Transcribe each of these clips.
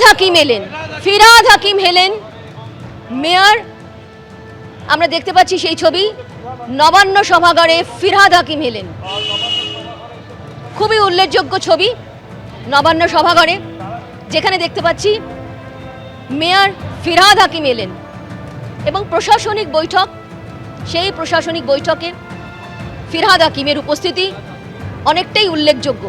হাকিম এলেন, ফিরহাদ হাকিম এলেন মেয়র। আমরা দেখতে পাচ্ছি সেই ছবি, নবান্ন সভাগারে ফিরহাদ হাকিম এলেন। খুবই উল্লেখযোগ্য ছবি নবান্ন সভাগারে, যেখানে দেখতে পাচ্ছি মেয়র ফিরহাদ হাকিম এলেন এবং প্রশাসনিক বৈঠক, সেই প্রশাসনিক বৈঠকে ফিরহাদ হাকিমের উপস্থিতি অনেকটাই উল্লেখযোগ্য।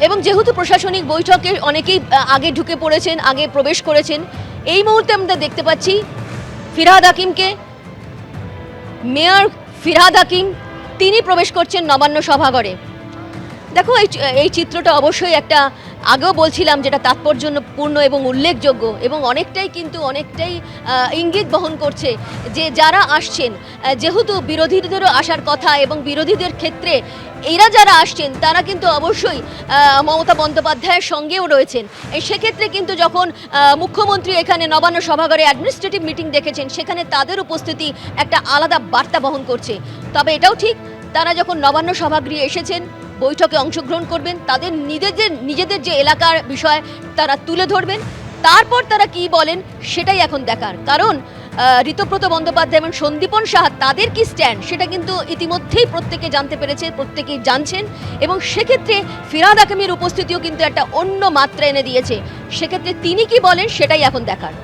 এবং যেহেতু প্রশাসনিক বৈঠকে অনেকেই আগে ঢুকে পড়েছেন, আগে প্রবেশ করেছেন, এই মুহূর্তে আমরা দেখতে পাচ্ছি ফিরহাদ হাকিমকে, মেয়র ফিরহাদ হাকিম তিনি প্রবেশ করছেন নবান্ন সভাঘরে। দেখো এই চিত্রটা অবশ্যই একটা, আগেও বলছিলাম, যেটা তাৎপর্যপূর্ণ এবং উল্লেখযোগ্য এবং অনেকটাই ইঙ্গিত বহন করছে যে যারা আসছেন, যেহেতু বিরোধীদেরও আসার কথা এবং বিরোধীদের ক্ষেত্রে এরা যারা আসছেন তারা কিন্তু অবশ্যই মমতা বন্দ্যোপাধ্যায়ের সঙ্গেও রয়েছেন। সেক্ষেত্রে কিন্তু যখন মুখ্যমন্ত্রী এখানে নবান্ন সভাঘরে অ্যাডমিনিস্ট্রেটিভ মিটিং দেখেছেন, সেখানে তাদের উপস্থিতি একটা আলাদা বার্তা বহন করছে। তবে এটাও ঠিক, তারা যখন নবান্ন সভাগৃহে এসেছেন, বৈঠকে অংশগ্রহণ করবেন, তাদের নিজেদের যে এলাকার বিষয় তারা তুলে ধরবেন, তারপর তারা কি বলেন সেটাই এখন দেখার। কারণ ঋতব্রত বন্দ্যোপাধ্যায় এবং সন্দীপন সাহা তাদের কি স্ট্যান্ড সেটা কিন্তু ইতিমধ্যেই প্রত্যেকে জানতে পেরেছে, প্রত্যেকেই জানছেন। এবং সেক্ষেত্রে ফিরহাদ হাকিমের উপস্থিতিও কিন্তু একটা অন্য মাত্রা এনে দিয়েছে। সেক্ষেত্রে তিনি কি বলেন সেটাই এখন দেখার।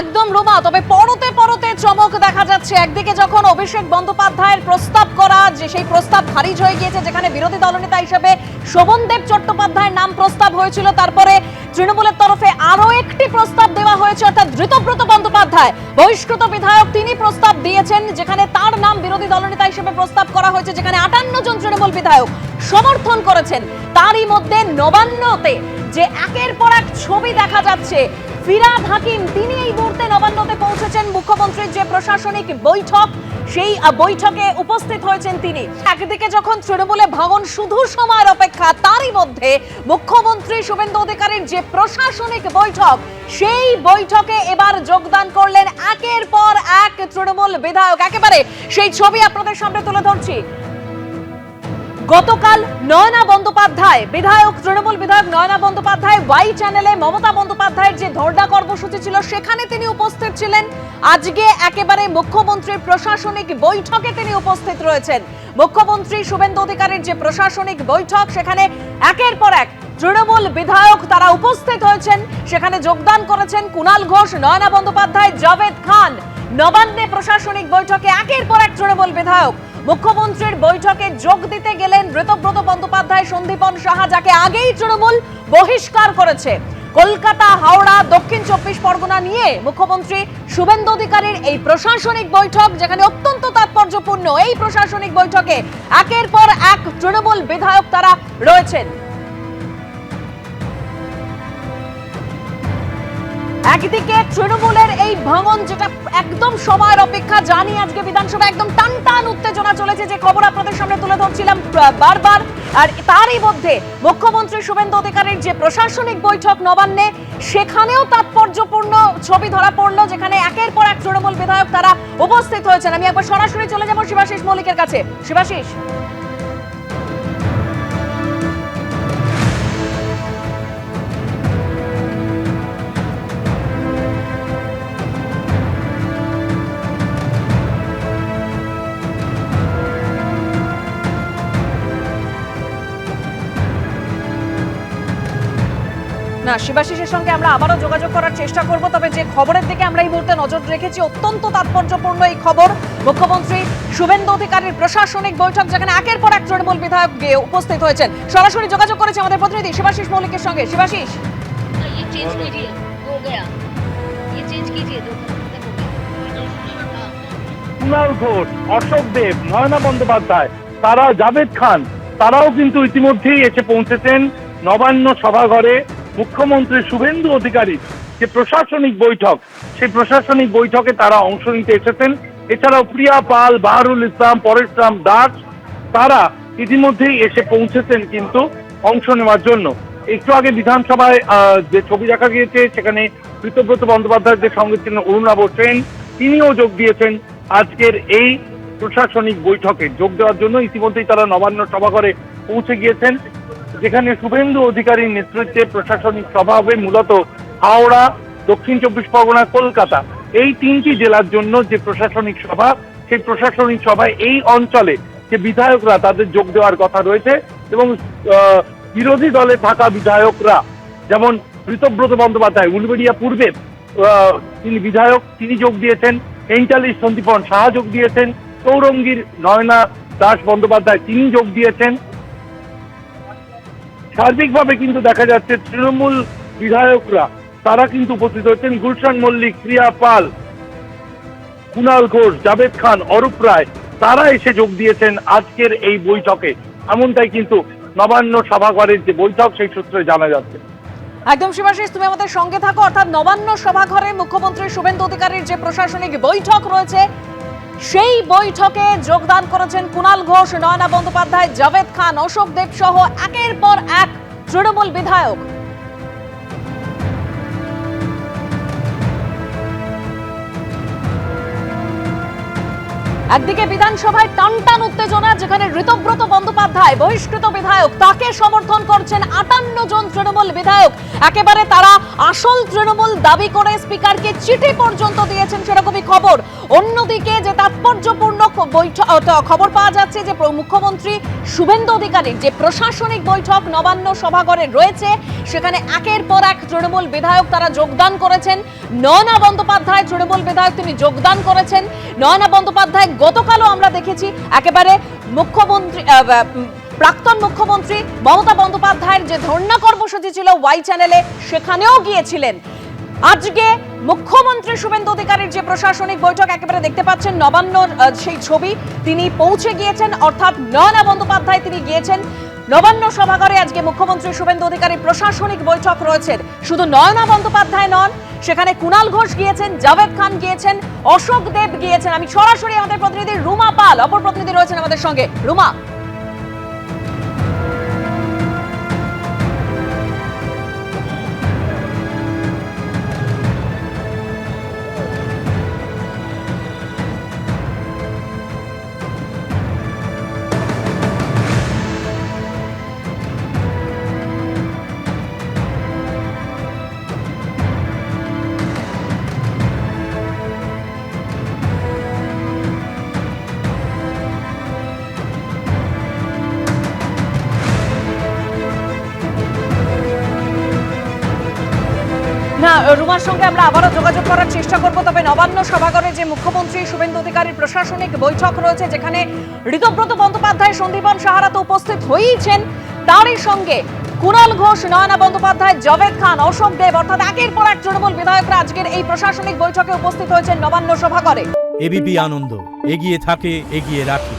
একদম রোমা, তবে পরতে পরতে চমক দেখা যাচ্ছে। একদিকে যখন অভিষেক বন্দ্যোপাধ্যায়ের প্রস্তাব করা, যে সেই প্রস্তাব খারিজ হয়ে গিয়েছে, যেখানে বিরোধী দলনেতা হিসেবে শোভনদেব চট্টোপাধ্যায়ের নাম প্রস্তাব হয়েছিল, তারপরে তৃণমূলের তরফে আরো একটি প্রস্তাব দেওয়া হয়েছে, অর্থাৎ ঋতব্রত বন্দ্যোপাধ্যায় বহিষ্কৃত বিধায়ক, তিনি প্রস্তাব দিয়েছেন, যেখানে তার নাম বিরোধী দলনেতা হিসেবে প্রস্তাব করা হয়েছে, যেখানে 58 জন তৃণমূল বিধায়ক সমর্থন করেছেন। তারই মধ্যে নবান্নতে যে একের পর এক ছবি দেখা যাচ্ছে, ফিরহাদ হাকিম তিনি এই মুহূর্তে নবান্নতে পৌঁছেছেন। মুখ্যমন্ত্রীর যে প্রশাসনিক বৈঠক, সেই বৈঠকে উপস্থিত হয়েছেন তিনি। একদিকে যখন তৃণমূলে ভাঙন শুধু সময়ের অপেক্ষা, তারই মধ্যে মুখ্যমন্ত্রী শুভেন্দু অধিকারীর যে প্রশাসনিক বৈঠক, সেই বৈঠকে এবার যোগদান করলেন একের পর এক তৃণমূল বিধায়ক। একেবারে সেই ছবি আপনাদের সামনে তুলে ধরছি। গতকাল নয়না বন্দ্যোপাধ্যায়, বিধায়ক, তৃণমূল বিধায়ক নয়না বন্দ্যোপাধ্যায় ওয়াই চ্যানেলে মমতা বন্দ্যোপাধ্যায়ের যে ধর্ণা কর্মসূচি ছিল সেখানে তিনি উপস্থিত ছিলেন। আজকে একেবারে মুখ্যমন্ত্রীর প্রশাসনিক বৈঠকে তিনি উপস্থিত রয়েছেন। মুখ্যমন্ত্রী শুভেন্দু অধিকারীর যে প্রশাসনিক বৈঠক, সেখানে একের পর এক তৃণমূল বিধায়ক তারা উপস্থিত হয়েছেন। সেখানে যোগদান করেছেন কুণাল ঘোষ, নয়না বন্দ্যোপাধ্যায়, জাভেদ খান। নবান্নে প্রশাসনিক বৈঠকে একের পর এক তৃণমূল বিধায়ক। মুখ্যমন্ত্রীর বৈঠকে যোগ দিতে গেলেন ঋতব্রত বন্দ্যোপাধ্যায়, সন্দীপন সাহা, যাকে আগেই তৃণমূল বহিষ্কার করেছে। কলকাতা, হাওড়া, দক্ষিণ 24 পরগনা নিয়ে মুখ্যমন্ত্রী শুভেন্দু অধিকারীর এই প্রশাসনিক বৈঠক, যেখানে অত্যন্ত তাৎপর্যপূর্ণ এই প্রশাসনিক বৈঠকে একের পর এক তৃণমূল বিধায়ক তারা রয়েছেন। একদিকে তৃণমূলের এই ভাঙন, যেটা একদম সময়ের অপেক্ষা, জানি আজকে বিধানসভা একদম টান টান উত্তেজনা চলেছে, যে খবর আপনাদের সামনে তুলে ধরছিলাম বারবার। আর তারই মধ্যে মুখ্যমন্ত্রী শুভেন্দু অধিকারীর যে প্রশাসনিক বৈঠক নবান্নে, সেখানেও তাৎপর্যপূর্ণ ছবি ধরা পড়লো, যেখানে একের পর এক তৃণমূল বিধায়ক তারা উপস্থিত হয়েছেন। আমি একবার সরাসরি চলে যাব শিবাশিস মল্লিকের কাছে। শিবাশিস, না, শিবাশিসের সঙ্গে আমরা আবারও যোগাযোগ করার চেষ্টা করব। তবে যে খবরের দিকে আমরা এই মুহূর্তে নজর রেখেছি, অত্যন্ত তাৎপর্যপূর্ণ এই খবর। মুখ্যমন্ত্রী শুভেন্দু অধিকারীর প্রশাসনিক বৈঠক, যেখানে একের পর এক তৃণমূল বিধায়ক গিয়ে উপস্থিত হয়েছেন। সরাসরি যোগাযোগ করেছে আমাদের প্রতিনিধি শিবাশিস মল্লিকের সঙ্গে। শিবাশিস, কুণাল ঘোষ, অশোক দেব, নয়না বন্দ্যোপাধ্যায়, তারা জাভেদ খান, তারাও কিন্তু ইতিমধ্যেই এসে পৌঁছেছেন নবান্ন সভাঘরে। মুখ্যমন্ত্রী শুভেন্দু অধিকারীর যে প্রশাসনিক বৈঠক, সেই প্রশাসনিক বৈঠকে তারা অংশ নিতে এসেছেন। এছাড়াও প্রিয়া পাল, বাহারুল ইসলাম, পরেশরাম দাস, তারা ইতিমধ্যেই এসে পৌঁছেছেন কিন্তু অংশ নেওয়ার জন্য। একটু আগে বিধানসভায় যে ছবি দেখা গিয়েছে, সেখানে ঋতব্রত বন্দ্যোপাধ্যায়ের যে সঙ্গে ছিলেন অরুণাভ সেন, তিনিও যোগ দিয়েছেন আজকের এই প্রশাসনিক বৈঠকে। যোগ দেওয়ার জন্য ইতিমধ্যেই তারা নবান্ন সভাঘরে পৌঁছে গিয়েছেন। যেখানে শুভেন্দু অধিকারীর নেতৃত্বে প্রশাসনিক সভা হবে মূলত হাওড়া, দক্ষিণ চব্বিশ পরগনা, কলকাতা এই তিনটি জেলার জন্য যে প্রশাসনিক সভা, সেই প্রশাসনিক সভায় এই অঞ্চলে যে বিধায়করা তাদের যোগ দেওয়ার কথা রয়েছে এবং বিরোধী দলে থাকা বিধায়করা যেমন ঋতব্রত বন্দ্যোপাধ্যায় উলবেড়িয়া পূর্বের তিনি বিধায়ক, তিনি যোগ দিয়েছেন, এন্টালিশ সন্দীপন সাহা যোগ দিয়েছেন, চৌরঙ্গীর নয়না দাস বন্দ্যোপাধ্যায় তিনি যোগ দিয়েছেন। সার্বিকভাবে কিন্তু দেখা যাচ্ছে তৃণমূল বিধায়করা তারা কিন্তু উপস্থিত হচ্ছেন। গুলশান মল্লিক, প্রিয়া পাল, কুণাল ঘোষ, জাভেদ খান, অরূপ রায় তারা এসে যোগ দিয়েছেন আজকের এই বৈঠকে, এমনটাই কিন্তু নবান্ন সভাঘরের যে বৈঠক সেই সূত্রে জানা যাচ্ছে। একদম শিবাশিস, তুমি আমাদের সঙ্গে থাকো। অর্থাৎ নবান্ন সভাঘরে মুখ্যমন্ত্রী শুভেন্দু অধিকারীর যে প্রশাসনিক বৈঠক রয়েছে সেই বৈঠকে যোগদান করেছেন কুণাল ঘোষ, নয়না বন্দ্যোপাধ্যায়, জাভেদ খান, অশোক দেব সহ একের পর এক তৃণমূল বিধায়ক। একদিকে বিধানসভায় টানটান উত্তেজনা, যেখানে ঋতব্রত বন্দ্যোপাধ্যায় বহিষ্কৃত বিধায়ক, তাকে সমর্থন করছেন 58 জন তৃণমূল বিধায়ক। একেবারে তারা আসল তৃণমূল দাবি করে স্পিকারকে চিঠি পর্যন্ত দিয়েছেন, সেরকমই খবর। অন্যদিকে যে তাৎপর্যপূর্ণ খবর পাওয়া যাচ্ছে যে মুখ্যমন্ত্রী শুভেন্দু অধিকারীর যে প্রশাসনিক বৈঠক নবান্ন সভাঘরে রয়েছে সেখানে একের পর এক তৃণমূল বিধায়ক তারা যোগদান করেছেন। নয়না বন্দ্যোপাধ্যায় তৃণমূল বিধায়ক, তিনি যোগদান করেছেন। নয়না বন্দ্যোপাধ্যায় গতকালও আমরা দেখেছি একেবারে মুখ্যমন্ত্রী প্রাক্তন মুখ্যমন্ত্রী মমতা বন্দ্যোপাধ্যায়ের যে ধর্ণা কর্মসূচি ছিল ওয়াই চ্যানেলে সেখানেও গিয়েছিলেন। আজকে মুখ্যমন্ত্রী শুভেন্দু অধিকারীর যে প্রশাসনিক বৈঠক একেবারে দেখতে পাচ্ছেন নবান্নর সেই ছবি, তিনি পৌঁছে গিয়েছেন, অর্থাৎ নয়না বন্দ্যোপাধ্যায় তিনি গিয়েছেন নবান্ন সভাঘরে। আজকে মুখ্যমন্ত্রী শুভেন্দু অধিকারীর প্রশাসনিক বৈঠক রয়েছে। শুধু নয়না বন্দ্যোপাধ্যায় নন, সেখানে কুণাল ঘোষ গিয়েছেন, জাভেদ খান গিয়েছেন, অশোক দেব গিয়েছেন। আমি সরাসরি আমাদের প্রতিনিধি রুমা পাল, অপর প্রতিনিধি রয়েছেন আমাদের সঙ্গে। রুমা, রুমার সঙ্গে আমরা আবারও যোগাযোগ করার চেষ্টা করব। তবে নবান্ন সভাঘরে যে মুখ্যমন্ত্রী শুভেন্দু অধিকারীর প্রশাসনিক বৈঠক রয়েছে, যেখানে ঋতব্রত বন্দ্যোপাধ্যায়, সন্দীপন সাহারা তো উপস্থিত হয়েইছেন, তারই সঙ্গে কুণাল ঘোষ, নয়না বন্দ্যোপাধ্যায়, জাভেদ খান, অশোক দেব, অর্থাৎ একের পর এক তৃণমূল বিধায়করা আজকের এই প্রশাসনিক বৈঠকে উপস্থিত হয়েছেন নবান্ন সভাঘরে। এবিপি আনন্দ, এগিয়ে থাকে, এগিয়ে রাখে।